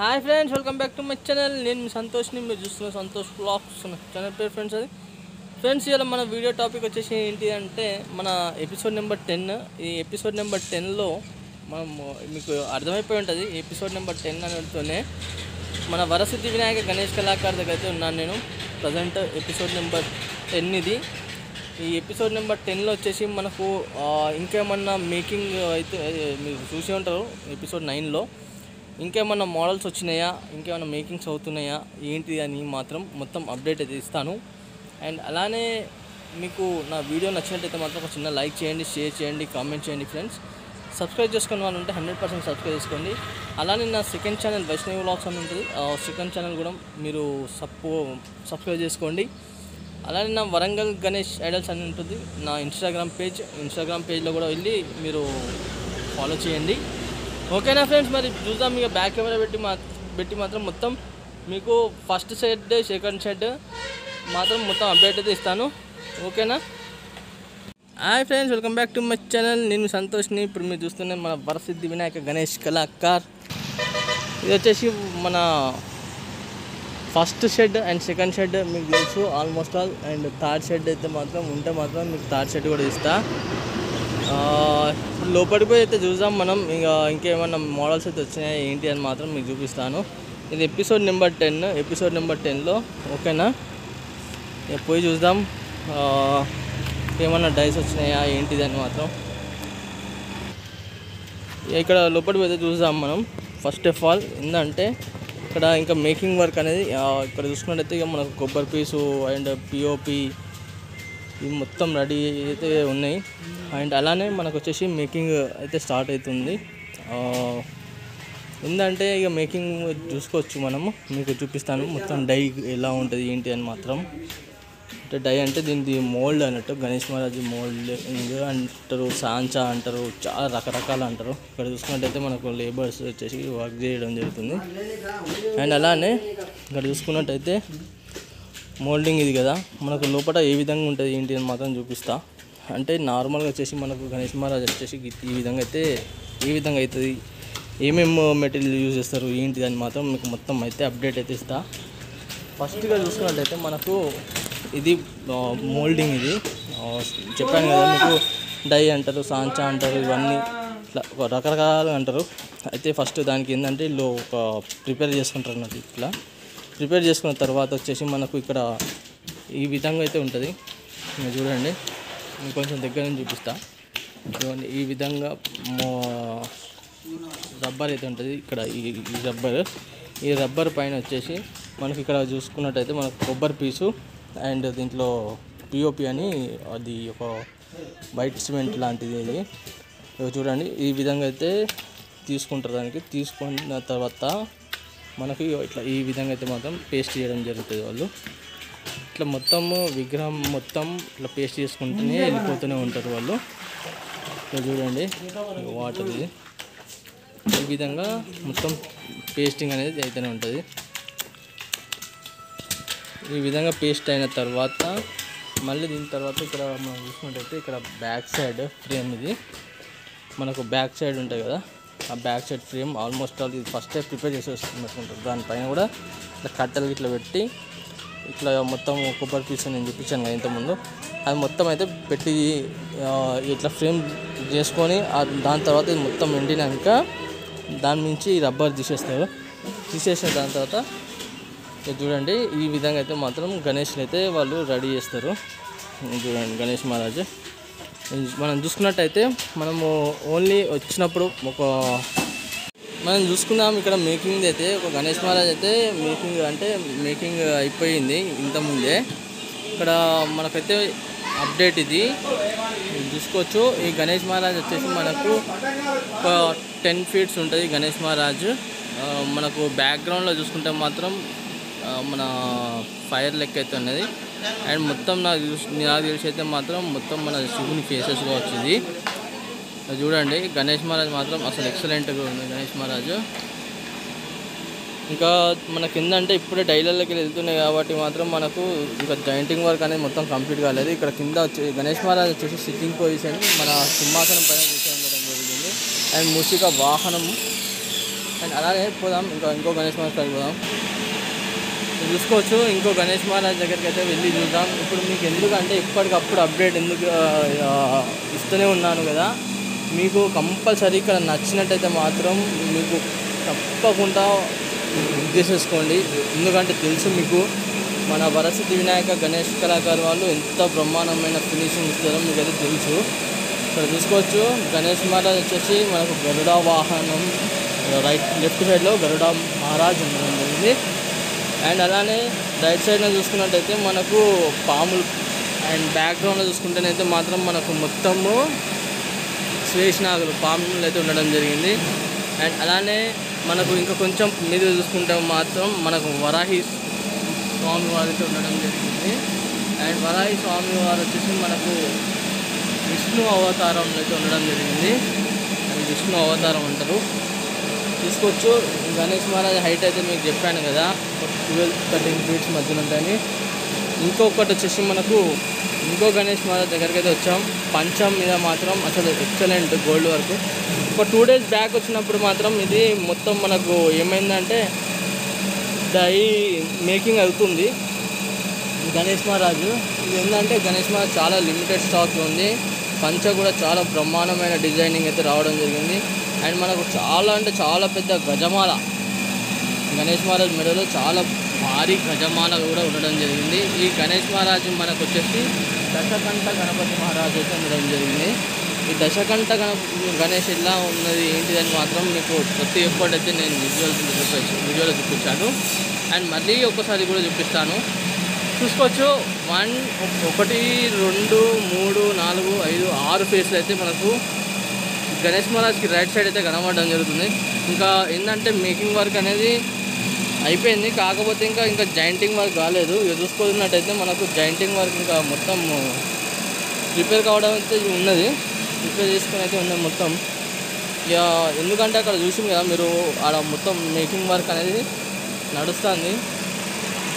Hi friends, welcome back to my channel. నేను మీ సంతోష్ని. మీరు చూస్తున్న సంతోష్ బ్లాగ్స్ ఛానల్ పేరు ఫ్రెండ్స్. అది ఫ్రెండ్స్, ఇవాళ మన వీడియో టాపిక్ వచ్చేసి ఏంటి అంటే మన ఎపిసోడ్ నెంబర్ 10. ఈ ఎపిసోడ్ నెంబర్ 10లో మనం మీకు అర్థమైపోయి ఉంటుంది. ఎపిసోడ్ నెంబర్ 10 అనేతోనే మన వరసిద్ధి వినాయక గణేష్ కళాకారు దగ్గర అయితే ఉన్నాను నేను. ప్రజెంట్ ఎపిసోడ్ నెంబర్ 10 ఇది. ఈ ఎపిసోడ్ నెంబర్ 10లో వచ్చేసి మనకు ఇంకేమన్నా మేకింగ్ అయితే మీరు చూసి ఉంటారు. ఎపిసోడ్ 9లో ఇంకేమన్నా మోడల్స్ వచ్చినాయా, ఇంకేమన్నా మేకింగ్స్ అవుతున్నాయా ఏంటి అని మాత్రం మొత్తం అప్డేట్ అయితే ఇస్తాను. అండ్ అలానే మీకు నా వీడియో నచ్చినట్టయితే మాత్రం ఒక చిన్న లైక్ చేయండి, షేర్ చేయండి, కామెంట్ చేయండి ఫ్రెండ్స్. సబ్స్క్రైబ్ చేసుకునే వాళ్ళు ఉంటే 100% సబ్స్క్రైబ్ చేసుకోండి. అలానే నా సెకండ్ ఛానల్ వైష్ణవి వ్లాగ్స్ అని ఉంటుంది. సెకండ్ ఛానల్ కూడా మీరు సబ్స్క్రైబ్ చేసుకోండి. అలానే నా వరంగల్ గణేష్ ఐడల్స్ అని ఉంటుంది నా ఇన్స్టాగ్రామ్ పేజ్లో కూడా వెళ్ళి మీరు ఫాలో చేయండి. ఓకేనా ఫ్రెండ్స్, మరి చూద్దాం. ఇక బ్యాక్ కెమెరా పెట్టి మాత్రం మొత్తం మీకు ఫస్ట్ షెడ్ సెకండ్ షెడ్ మాత్రం మొత్తం అప్డేట్ అయితే ఇస్తాను. ఓకేనా. Hi friends, welcome back to my channel. నేను సంతోష్ని. ఇప్పుడు మీరు చూస్తున్న మన వరసిద్ధి వినాయక గణేష్ కళాకార్. ఇది వచ్చేసి మన first shed and second shed మీకు తెలుసు almost all. And third shed అయితే మాత్రం ఉంటే మాత్రం మీకు థర్డ్ షెడ్ కూడా ఇస్తా. లోపలికి పోయి అయితే చూద్దాం మనం. ఇంకేమన్నా మోడల్స్ అయితే వచ్చినాయి ఏంటి అని మాత్రం మీకు చూపిస్తాను. ఇది ఎపిసోడ్ నెంబర్ 10లో. ఓకేనా, పోయి చూద్దాం ఏమన్నా డైస్ వచ్చినాయా ఏంటిది అని మాత్రం. ఇక్కడ లోపలికి పోతే చూద్దాం మనం. ఫస్ట్ ఆఫ్ ఆల్ ఏంటంటే ఇక్కడ ఇంకా మేకింగ్ వర్క్ అనేది ఇక్కడ చూసుకున్నట్టయితే ఇక మనకు కొబ్బరి పీసు అండ్ పిఓపి ఇవి మొత్తం రెడీ అయితే ఉన్నాయి. అండ్ అలానే మనకు వచ్చేసి మేకింగ్ అయితే స్టార్ట్ అవుతుంది. ఏంటంటే ఇక మేకింగ్ చూసుకోవచ్చు మనము. మీకు చూపిస్తాను మొత్తం డై ఎలా ఉంటుంది ఏంటి అని మాత్రం. అంటే డై అంటే దీనిది మోల్డ్ అన్నట్టు. గణేష్ మహారాజ్ మోల్డ్ అంటారు, సాంచా అంటారు, చాలా రకరకాలు అంటారు. ఇక్కడ చూసుకున్నట్టయితే మనకు లేబర్స్ వచ్చేసి వర్క్ చేయడం జరుగుతుంది. అండ్ అలానే ఇక్కడ చూసుకున్నట్టయితే మోల్డింగ్ ఇది కదా, మనకు లోపల ఏ విధంగా ఉంటుంది ఏంటి అని మాత్రం చూపిస్తా. అంటే నార్మల్గా వచ్చేసి మనకు గణేష్ మహారాజ్ వచ్చేసి ఈ విధంగా అవుతుంది. ఏమేమి మెటీరియల్ యూజ్ చేస్తారు ఏంటి అని మాత్రం మీకు మొత్తం అయితే అప్డేట్ అయితే ఇస్తా. ఫస్ట్గా చూసుకున్నట్టయితే మనకు ఇది మోల్డింగ్. ఇది చెప్పాను కదా మీకు, డై అంటారు, సాంచా అంటారు, ఇవన్నీ ఇట్లా రకరకాలుగా అంటారు. అయితే ఫస్ట్ దానికి ఏంటంటే వీళ్ళు ఒక ప్రిపేర్ చేసుకుంటారు అన్నట్టు. ఇట్లా ప్రిపేర్ చేసుకున్న తర్వాత వచ్చేసి మనకు ఇక్కడ ఈ విధంగా అయితే ఉంటుంది. మీరు చూడండి, నేను కొంచెం దగ్గర నుంచి చూపిస్తా. చూడండి, ఈ విధంగా రబ్బర్ అయితే ఉంటుంది. ఇక్కడ ఈ రబ్బర్ పైన వచ్చేసి మనకి ఇక్కడ చూసుకున్నట్టయితే మనకు కొబ్బరి పీసు అండ్ దీంట్లో పిఓపి అని అది ఒక వైట్ సిమెంట్ లాంటిది. ఇది చూడండి, ఈ విధంగా అయితే తీసుకుంటారు. దానికి తీసుకున్న తర్వాత మనకి ఇట్లా ఈ విధంగా అయితే మాత్రం పేస్ట్ చేయడం జరుగుతుంది. వాళ్ళు ఇట్లా మొత్తము విగ్రహం మొత్తం ఇట్లా పేస్ట్ చేసుకుంటూనే వెళ్ళిపోతూనే ఉంటారు వాళ్ళు. ఇట్లా చూడండి, వాటర్ ఇది ఈ విధంగా మొత్తం పేస్టింగ్ అనేది అయితేనే ఉంటుంది. ఈ విధంగా పేస్ట్ అయిన తర్వాత మళ్ళీ దీని తర్వాత ఇక్కడ మనం చూసుకున్నట్టయితే ఇక్కడ బ్యాక్ సైడ్ ఫ్రేమ్, ఇది మనకు బ్యాక్ సైడ్ ఉంటుంది కదా, ఆ back side frame almost all ఇది ఫస్ట్ ప్రిపేర్ చేసి వస్తున్నట్టుంటుంది. దానిపైన కూడా ఇట్లా కట్టెలు ఇట్లా పెట్టి ఇట్లా మొత్తం కొబ్బరి పీస్ నేను చూపించాను కదా ఇంతకుముందు, అది మొత్తం అయితే పెట్టి ఇట్లా ఫ్రేమ్ చేసుకొని దాని తర్వాత ఇది మొత్తం ఎండినాక దాని నుంచి రబ్బర్ తీసేసిన దాని తర్వాత చూడండి ఈ విధంగా అయితే మాత్రం గణేష్ని అయితే వాళ్ళు రెడీ చేస్తారు. చూడండి, గణేష్ మహారాజ్ మనం చూసుకున్నట్టయితే మనము ఓన్లీ వచ్చినప్పుడు మనం చూసుకున్నాం. ఇక్కడ మేకింగ్ అయితే ఒక గణేష్ మహారాజ్ అయితే మేకింగ్ అయిపోయింది ఇంతకుముందే. ఇక్కడ మనకైతే అప్డేట్ ఇది చూసుకోవచ్చు. ఈ గణేష్ మహారాజ్ వచ్చేసి మనకు ఒక 10 feet ఉంటుంది గణేష్ మహారాజ్. మనకు బ్యాక్గ్రౌండ్లో చూసుకుంటే మాత్రం మన ఫైర్ లెక్క అయితే ఉన్నది. అండ్ మొత్తం నాకు తెలిసి అయితే మాత్రం మొత్తం మన శివుని ఫేసెస్గా వచ్చింది. చూడండి, గణేష్ మహారాజ్ మాత్రం అసలు ఎక్సలెంట్గా ఉంది గణేష్ మహారాజ్. ఇంకా మనకి ఏంటంటే ఇప్పుడే డైలర్లకి వెళ్తున్నాయి కాబట్టి మాత్రం మనకు ఇంకా జాయింటింగ్ వర్క్ అనేది మొత్తం కంప్లీట్ కాలేదు. ఇక్కడ కింద వచ్చి గణేష్ మహారాజ్ వచ్చేసి సిట్టింగ్ పొజిషన్ మన సింహాసనం పైన కూర్చోడం జరిగింది. అండ్ మూషిక వాహనం అండ్ అలానే పోదాం, ఇంకో గణేష్ మహారాజ్ దగ్గరికి పోదాం. చూసుకోవచ్చు, ఇంకో గణేష్ మహారాజ్ దగ్గరికి అయితే వెళ్ళి చూద్దాం. ఇప్పుడు మీకు ఎందుకంటే ఇప్పటికప్పుడు అప్డేట్ ఎందుకు ఇస్తూనే ఉన్నాను కదా, మీకు కంపల్సరీ ఇక్కడ నచ్చినట్టయితే మాత్రం మీకు తప్పకుండా బుక్ చేసేసుకోండి. ఎందుకంటే తెలుసు మీకు మన వరసిద్ధి వినాయక గణేష్ కళాకారు వాళ్ళు ఎంత బ్రహ్మాండమైన ఫినిషింగ్ ఇస్తారో మీకైతే తెలుసు. ఇక్కడ చూసుకోవచ్చు, గణేష్ మహారాజ్ వచ్చేసి మనకు గరుడ వాహనం లెఫ్ట్ సైడ్లో గరుడ మహారాజ్ ఉండడం జరిగింది. అండ్ అలానే రైట్ సైడ్లో చూసుకున్నట్టయితే మనకు పాములు, అండ్ బ్యాక్గ్రౌండ్లో చూసుకుంటేనైతే మాత్రం మనకు మొత్తము శ్వేషనాగులు పాములు అయితే ఉండడం జరిగింది. అండ్ అలానే మనకు ఇంకా కొంచెం మీద చూసుకుంటే మాత్రం మనకు వరాహి స్వామి వారు అయితే ఉండడం జరిగింది. అండ్ వరాహి స్వామి వారు వచ్చేసి మనకు విష్ణు అవతారంలో అయితే ఉండడం జరిగింది. అది విష్ణు అవతారం అంటారు. తీసుకోవచ్చు. గణేష్ మహారాజ్ హైట్ అయితే మీకు చెప్పాను కదా, 12-13 ఫీట్స్ మధ్యన ఉంటాయని. ఇంకొకటి వచ్చేసి మనకు ఇంకో గణేష్ మహారాజ్ దగ్గరికి అయితే వచ్చాం. పంచం మీద మాత్రం అసలు ఎక్సలెంట్ గోల్డ్ వర్క్. ఒక 2 days బ్యాక్ వచ్చినప్పుడు మాత్రం ఇది మొత్తం మనకు ఏమైందంటే డై మేకింగ్ అవుతుంది గణేష్ మహారాజు. ఇది ఏంటంటే గణేష్ మహారాజ్ చాలా లిమిటెడ్ స్టాక్ ఉంది. పంచ కూడా చాలా బ్రహ్మాండమైన డిజైనింగ్ అయితే రావడం జరిగింది. అండ్ మనకు చాలా అంటే చాలా పెద్ద గజమాల, గణేష్ మహారాజ్ మెడలో చాలా భారీ గజమాల కూడా ఉండడం జరిగింది. ఈ గణేష్ మహారాజు మనకు వచ్చేసి దశకంఠ గణపతి మహారాజు అయితే ఉండడం జరిగింది. ఈ దశకంఠ గణేష్ ఎలా ఉన్నది ఏంటిదని మాత్రం మీకు ప్రతి ఎప్పుడైతే నేను వీడియోలో చూపించాను. అండ్ మళ్ళీ ఒకసారి కూడా చూపిస్తాను. చూసుకోవచ్చు, 1, 2, 3, 4, 5, 6 ఫేస్లు అయితే మనకు గణేష్ మహారాజ్కి రైట్ సైడ్ అయితే కనబడడం జరుగుతుంది. ఇంకా ఏంటంటే మేకింగ్ వర్క్ అనేది అయిపోయింది, కాకపోతే ఇంకా జాయింటింగ్ వర్క్ కాలేదు. ఇక చూసుకున్నట్టయితే మనకు జాయింటింగ్ వర్క్ ఇంకా మొత్తం ప్రిపేర్ కావడం అయితే ఉన్నది, ప్రిపేర్ చేసుకుని అయితే ఉన్నది మొత్తం. ఇక ఎందుకంటే అక్కడ చూసింది కదా మీరు, ఆడ మొత్తం మేకింగ్ వర్క్ అనేది నడుస్తుంది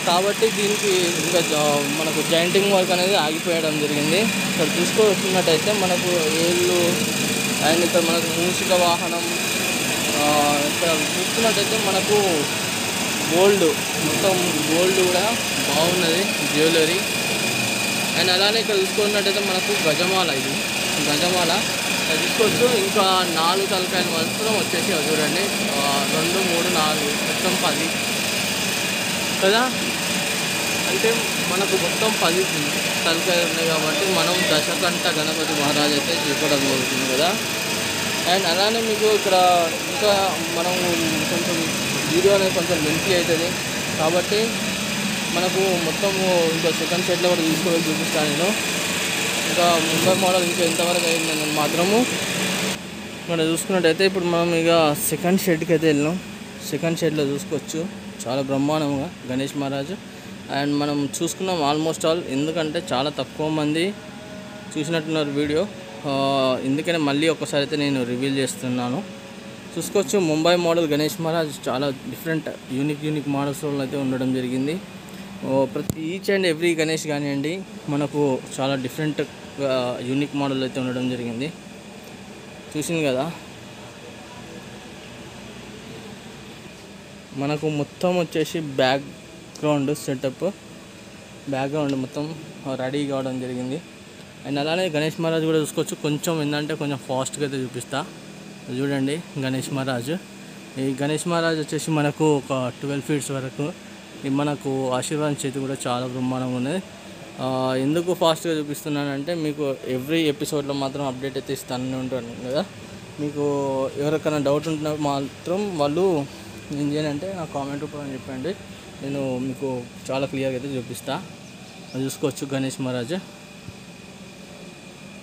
కాబట్టి దీనికి ఇంకా మనకు జాయింటింగ్ వర్క్ అనేది ఆగిపోయడం జరిగింది. ఇక్కడ చూసుకున్నట్టయితే మనకు ఏళ్ళు అండ్ ఇక్కడ మనకు మూషిక వాహనం, ఇక్కడ చూసుకున్నట్టయితే మనకు గోల్డ్, మొత్తం గోల్డ్ కూడా బాగున్నది జ్యువెలరీ. అండ్ అలానే ఇక్కడ చూసుకున్నట్టయితే మనకు గజమాల, ఇది గజమాల తీసుకోవచ్చు. ఇంకా 4 తలకాయలు మాత్రం వచ్చేసి చూడండి, 2, 3, 4 మొత్తం 10 కదా. అంటే మనకు మొత్తం 10 తలకాయలు ఉన్నాయి కాబట్టి మనం దశకంఠ గణపతి మహారాజ్ అయితే చూపడం జరుగుతుంది కదా. అండ్ అలానే మీకు ఇక్కడ ఇంకా మనం కొంచెం వీడియో అనేది కొంచెం లెంతీ అవుతుంది కాబట్టి మనకు మొత్తము ఇంకా సెకండ్ షెడ్లో కూడా తీసుకొని చూపిస్తాను నేను. ఇంకా ముంబై మోడల్ ఇంకా ఎంతవరకు అయిందని మాత్రము ఇక్కడ చూసుకున్నట్టయితే ఇప్పుడు మనం ఇక సెకండ్ షెడ్కి అయితే వెళ్ళినాం. సెకండ్ షెడ్లో చూసుకోవచ్చు, చాలా బ్రహ్మాండంగా గణేష్ మహారాజు. అండ్ మనం చూసుకున్నాం ఆల్మోస్ట్ ఆల్, ఎందుకంటే చాలా తక్కువ మంది చూసినట్టున్నారు వీడియో, ఎందుకనే మళ్ళీ ఒకసారి అయితే నేను రివీల్ చేస్తున్నాను. చూసుకోవచ్చు, ముంబై మోడల్ గణేష్ మహారాజ్ చాలా డిఫరెంట్ యూనిక్ మోడల్స్లో అయితే ఉండడం జరిగింది. ప్రతి ఈచ్ అండ్ ఎవ్రీ గణేష్ కానివ్వండి మనకు చాలా డిఫరెంట్ యూనిక్ మోడల్ అయితే ఉండడం జరిగింది. చూసింది కదా, మనకు మొత్తం వచ్చేసి బ్యాక్గ్రౌండ్ సెటప్, బ్యాక్గ్రౌండ్ మొత్తం రెడీ కావడం జరిగింది. అండ్ అలానే గణేష్ మహారాజ్ కూడా చూసుకోవచ్చు, కొంచెం ఏంటంటే కొంచెం ఫాస్ట్గా అయితే చూపిస్తా. చూడండి గణేష్ మహారాజు. ఈ గణేష్ మహారాజ్ వచ్చేసి మనకు ఒక 12 ఫీట్స్ వరకు మనకు ఆశీర్వాదం చేతి కూడా చాలా బ్రహ్మాండంగా ఉన్నది. ఎందుకు ఫాస్ట్గా చూపిస్తున్నానంటే మీకు ఎవ్రీ ఎపిసోడ్లో మాత్రం అప్డేట్ అయితే ఇస్తానే ఉంటాను కదా. మీకు ఎవరికైనా డౌట్ ఉంటే మాత్రం వాళ్ళు ఏం చేయాలంటే నా కామెంట్ రూపంలో చెప్పండి, నేను మీకు చాలా క్లియర్గా అయితే చూపిస్తా. చూసుకోవచ్చు గణేష్ మహారాజ్,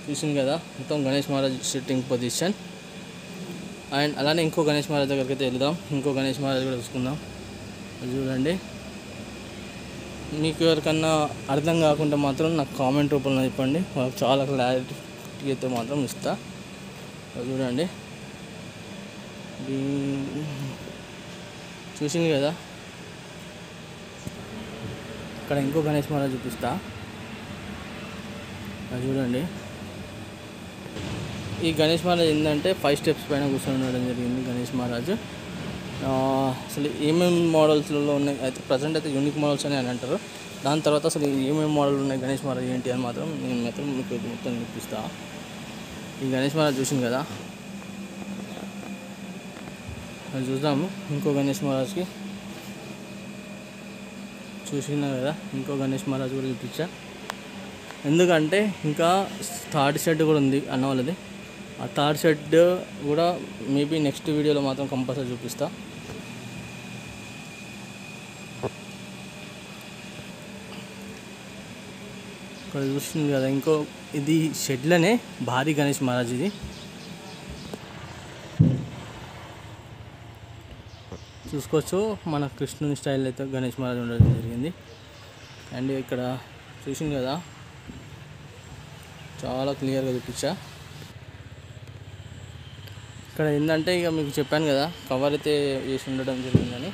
చూసింది కదా మొత్తం Ganesh Maharaj sitting position. And అలానే ఇంకో గణేష్ మహారాజ్ దగ్గరికి అయితే వెళ్దాం. ఇంకో గణేష్ మహారాజ్ కూడా చూసుకుందాం. చూడండి, మీకు ఎవరికన్నా అర్థం కాకుండా మాత్రం నాకు కామెంట్ రూపంలో చెప్పండి, వాళ్ళకి చాలా క్లారిటీ అయితే మాత్రం ఇస్తా. చూడండి, చూసింది కదా. ఇక్కడ ఇంకో గణేష్ మహారాజ్ చూపిస్తా. చూడండి, ఈ గణేష్ మహారాజ్ ఏంటంటే 5 స్టెప్స్ పైన కూర్చొని ఉండడం జరిగింది గణేష్ మహారాజు. అసలు ఏమేమి మోడల్స్లో ఉన్నాయి అయితే ప్రజెంట్ అయితే యూనిక్ మోడల్స్ అని అంటారు. దాని తర్వాత అసలు ఏమేమి మోడల్ ఉన్నాయి గణేష్ మహారాజ్ ఏంటి అని మాత్రం నేను మీకు మొత్తం చూపిస్తా. ఈ గణేష్ మహారాజ్ చూసింది కదా, అది చూద్దాము. ఇంకో గణేష్ మహారాజ్కి చూసినా కదా, ఇంకో గణేష్ మహారాజ్ కూడా చూపించా. ఎందుకంటే ఇంకా థర్డ్ షెడ్ కూడా ఉంది అన్న వాళ్ళది. ఆ థర్డ్ షెడ్ కూడా మేబీ నెక్స్ట్ వీడియోలో మాత్రం కంపల్సరీ చూపిస్తా. ఇక్కడ చూస్తుంది కదా, ఇంకో ఇది షెడ్లోనే భారీ గణేష్ మహారాజ్. ఇది చూసుకోవచ్చు, మన కృష్ణుని స్టైల్ అయితే గణేష్ మహారాజ్ ఉండడం జరిగింది. అండ్ ఇక్కడ చూసింది కదా, చాలా క్లియర్గా చూపించా. ఇక్కడ ఏంటంటే ఇక మీకు చెప్పాను కదా, కవర్ అయితే వేసి ఉండడం జరిగిందని.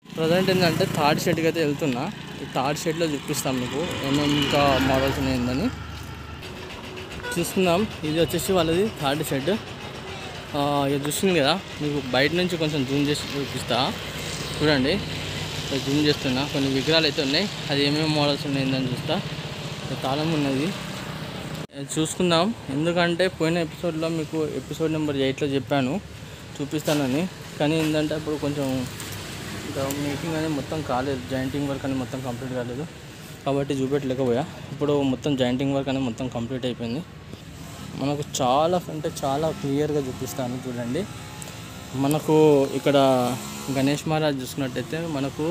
ప్రజెంట్ ఏంటంటే థర్డ్ షెడ్కి అయితే వెళ్తున్నా. ఈ థర్డ్ షెడ్లో చూపిస్తాం మీకు ఏమేమి ఇంకా మోడల్స్ ఉన్నాయిందని చూస్తున్నాం. ఇది వచ్చేసి వాళ్ళది థర్డ్ షెడ్. ఇక చూస్తుంది కదా, మీకు బయట నుంచి కొంచెం జూమ్ చేసి చూపిస్తా. చూడండి, జూమ్ చేస్తున్నా. కొన్ని విగ్రహాలు అయితే ఉన్నాయి, అది ఏమేమి మోడల్స్ ఉన్నాయిందని చూస్తా. తాళం ఉన్నది చూసుకుందాం. ఎందుకంటే పోయిన ఎపిసోడ్లో మీకు ఎపిసోడ్ నెంబర్ 8లో చెప్పాను చూపిస్తానని. కానీ ఏంటంటే ఇప్పుడు కొంచెం ఇంకా మేకింగ్ అనేది మొత్తం కాలేదు, జాయింటింగ్ వర్క్ అనేది మొత్తం కంప్లీట్ కాలేదు కాబట్టి చూపెట్టలేకపోయా. ఇప్పుడు మొత్తం జాయింటింగ్ వర్క్ అనేది మొత్తం కంప్లీట్ అయిపోయింది. మనకు చాలా అంటే చాలా క్లియర్గా చూపిస్తాను. చూడండి, మనకు ఇక్కడ గణేష్ మహారాజ్ చూసుకున్నట్టయితే మనకు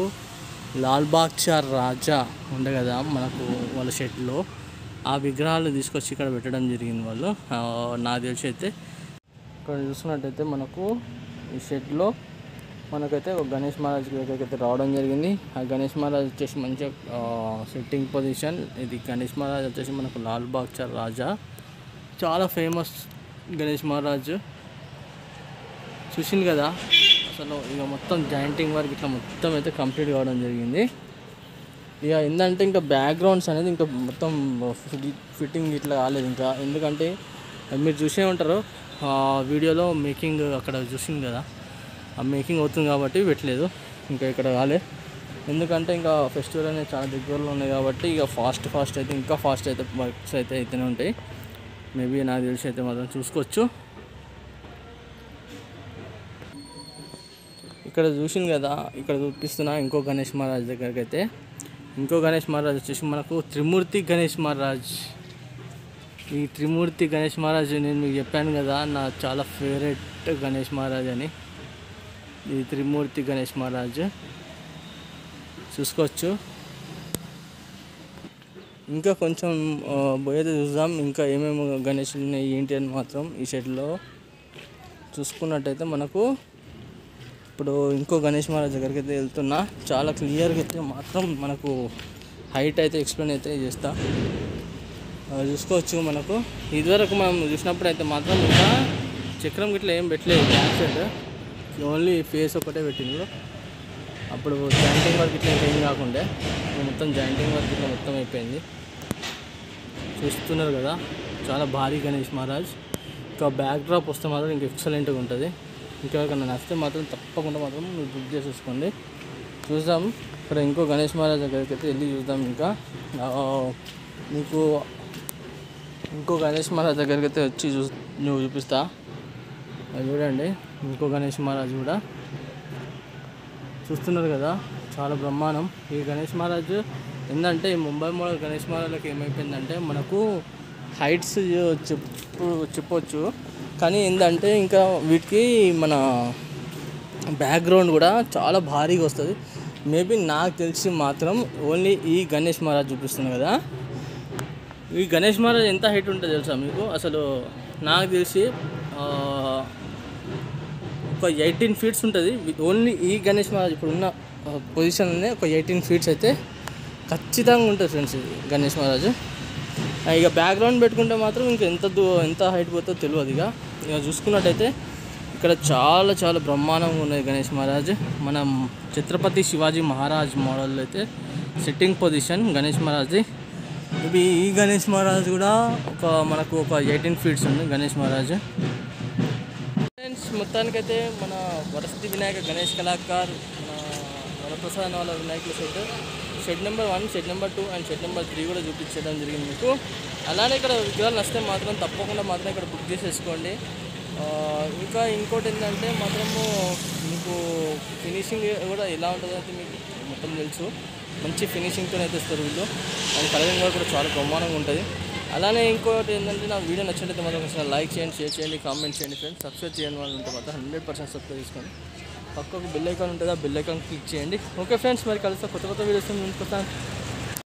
లాల్బాగ్ చా రాజా ఉండే కదా మనకు వాళ్ళ షెడ్లో, ఆ విగ్రహాలు తీసుకొచ్చి ఇక్కడ పెట్టడం జరిగింది వాళ్ళు. నాకు తెలిసి అయితే ఇక్కడ చూసుకున్నట్టయితే మనకు ఈ షెడ్లో మనకైతే ఒక గణేష్ మహారాజ్ దగ్గరికి అయితే రావడం జరిగింది. ఆ గణేష్ మహారాజ్ వచ్చేసి మంచిగా సిట్టింగ్ పొజిషన్. ఇది గణేష్ మహారాజ్ వచ్చేసి మనకు లాల్బాగ్ చా రాజా, చాలా ఫేమస్ గణేష్ మహారాజ్. చూసింది కదా, అసలు ఇక మొత్తం జాయింటింగ్ వర్క్ ఇట్లా మొత్తం అయితే కంప్లీట్ కావడం జరిగింది. ఇక ఏంటంటే ఇంకా బ్యాక్గ్రౌండ్స్ అనేది ఇంకా మొత్తం ఫిట్టింగ్ ఇట్లా కాలేదు ఇంకా. ఎందుకంటే మీరు చూసే ఉంటారు వీడియోలో మేకింగ్, అక్కడ చూసింది కదా, ఆ మేకింగ్ అవుతుంది కాబట్టి పెట్టలేదు. ఇంకా ఇక్కడ కాలే, ఎందుకంటే ఇంకా ఫెస్టివల్ అనేది చాలా దగ్గరలో ఉన్నాయి కాబట్టి ఇక ఫాస్ట్ అయితే ఇంకా ఫాస్ట్ అయితే వర్క్స్ అయితే అయితేనే ఉంటాయి. మేబీ నాకు తెలిసి అయితే మాత్రం చూసుకోవచ్చు. ఇక్కడ చూసింది కదా, ఇక్కడ చూపిస్తున్నా ఇంకో గణేష్ మహారాజ్ దగ్గరికి అయితే. ఇంకో గణేష్ మహారాజ్ వచ్చేసి మనకు త్రిమూర్తి గణేష్ మహారాజ్. ఈ త్రిమూర్తి గణేష్ మహారాజ్ నేను మీకు చెప్పాను కదా, నా చాలా ఫేవరెట్ గణేష్ మహారాజ్ అని. ఈ త్రిమూర్తి గణేష్ మహారాజ్ చూసుకోవచ్చు. ఇంకా కొంచెం పోయేది చూద్దాం, ఇంకా ఏమేమి గణేషులు ఉన్నాయి ఏంటి అని మాత్రం ఈ షెడ్లో చూసుకున్నట్టయితే మనకు. ఇప్పుడు ఇంకో గణేష్ మహారాజ్ దగ్గరికి అయితే వెళ్తున్నా. చాలా క్లియర్గా అయితే మాత్రం మనకు హైట్ అయితే ఎక్స్ప్లెయిన్ అయితే చేస్తా. చూసుకోవచ్చు, మనకు ఇదివరకు మనం చూసినప్పుడు అయితే మాత్రం ఇంకా చక్రం గిట్లా ఏం పెట్టలేదు బ్యాక్ సైడ్, ఓన్లీ ఫేస్ ఒకటే పెట్టిండ్రు. అప్పుడు జాయింటింగ్ వర్క్ ఇట్లా ఏం కాకుండా మొత్తం జాయింటింగ్ వర్క్ ఇట్లా మొత్తం అయిపోయింది. చూస్తున్నారు కదా, చాలా భారీ గణేష్ మహారాజ్. ఇంకా బ్యాక్ డ్రాప్ వస్తే మాత్రం ఇంకా ఎక్సలెంట్గా ఉంటుంది. ఇంకెవరికైనా నచ్చితే మాత్రం తప్పకుండా మాత్రం మీరు బుక్ చేసేసుకోండి. చూద్దాం, ఇక్కడ ఇంకో గణేష్ మహారాజ్ దగ్గరికి అయితే వెళ్ళి చూద్దాం. ఇంకా మీకు ఇంకో గణేష్ మహారాజ్ దగ్గరికి అయితే వచ్చి నువ్వు చూపిస్తా. అది చూడండి, ఇంకో గణేష్ మహారాజ్ కూడా చూస్తున్నారు కదా, చాలా బ్రహ్మాండం. ఈ గణేష్ మహారాజ్ ఏంటంటే ఈ ముంబై మోడల్ గణేష్ మహారాజ్కి ఏమైపోయిందంటే మనకు హైట్స్ చెప్పవచ్చు, కానీ ఏంటంటే ఇంకా వీటికి మన బ్యాక్గ్రౌండ్ కూడా చాలా భారీగా వస్తుంది. మేబీ నాకు తెలిసి మాత్రం ఓన్లీ ఈ గణేష్ మహారాజ్ చూపిస్తుంది కదా, ఈ గణేష్ మహారాజ్ ఎంత హైట్ ఉంటుంది తెలుసా మీకు? అసలు నాకు తెలిసి ఒక 18 feet ఉంటుంది. ఓన్లీ ఈ గణేష్ మహారాజ్ ఇప్పుడు ఉన్న పొజిషన్లోనే ఒక 18 feet అయితే ఖచ్చితంగా ఉంటుంది ఫ్రెండ్స్ ఇది గణేష్ మహారాజ్. ఇక బ్యాక్గ్రౌండ్ పెట్టుకుంటే మాత్రం ఇంకా ఎంత హైట్ పోతుందో తెలియదు. ఇక చూసుకున్నట్టయితే ఇక్కడ చాలా చాలా బ్రహ్మాండంగా ఉన్నది గణేష్ మహారాజ్. మనం ఛత్రపతి శివాజీ మహారాజ్ మోడల్ అయితే సిట్టింగ్ పొజిషన్ గణేష్ మహారాజ్ది. ఇవి ఈ గణేష్ మహారాజ్ కూడా మనకు ఒక 18 feet ఉంది గణేష్ మహారాజ్. మొత్తానికైతే మన వరసిద్ధి వినాయక గణేష్ కళాకార్ మన వరప్రసాద్ వాళ్ళ వినాయకుల shed number 1, shed number 2 and shed number 3 కూడా చూపించడం జరిగింది మీకు. అలానే ఇక్కడ విగ్రహాలు నచ్చితే మాత్రం తప్పకుండా మాత్రం ఇక్కడ బుక్ చేసేసుకోండి. ఇంకా ఇంకోటి ఏంటంటే మాత్రము మీకు ఫినిషింగ్ కూడా ఎలా ఉంటుందో అయితే మీకు మొత్తం తెలుసు. మంచి ఫినిషింగ్తో అయితే ఇస్తారు వీళ్ళు. అండ్ కలరింగ్ కూడా చాలా బ్రహ్మాండంగా ఉంటుంది. అలానే ఇంకోటి ఏంటంటే నా వీడియో నచ్చినట్లయితే మాత్రం ఒకసారి లైక్ చేయండి, షేర్ చేయండి, కామెంట్ చేయండి ఫ్రెండ్స్. సబ్స్క్రైబ్ చేయని వాళ్ళు ఉంటే మాత్రం 100% సబ్స్క్రైబ్ చేసుకోండి. పక్కకు బెల్ ఐకాన్ ఉంటుంది, ఆ బెల్ ఐకాన్ క్లిక్ చేయండి. ఓకే ఫ్రెండ్స్, మరి కలుస్తా కొత్త వీడియోస్ ముందుకు వస్తాను.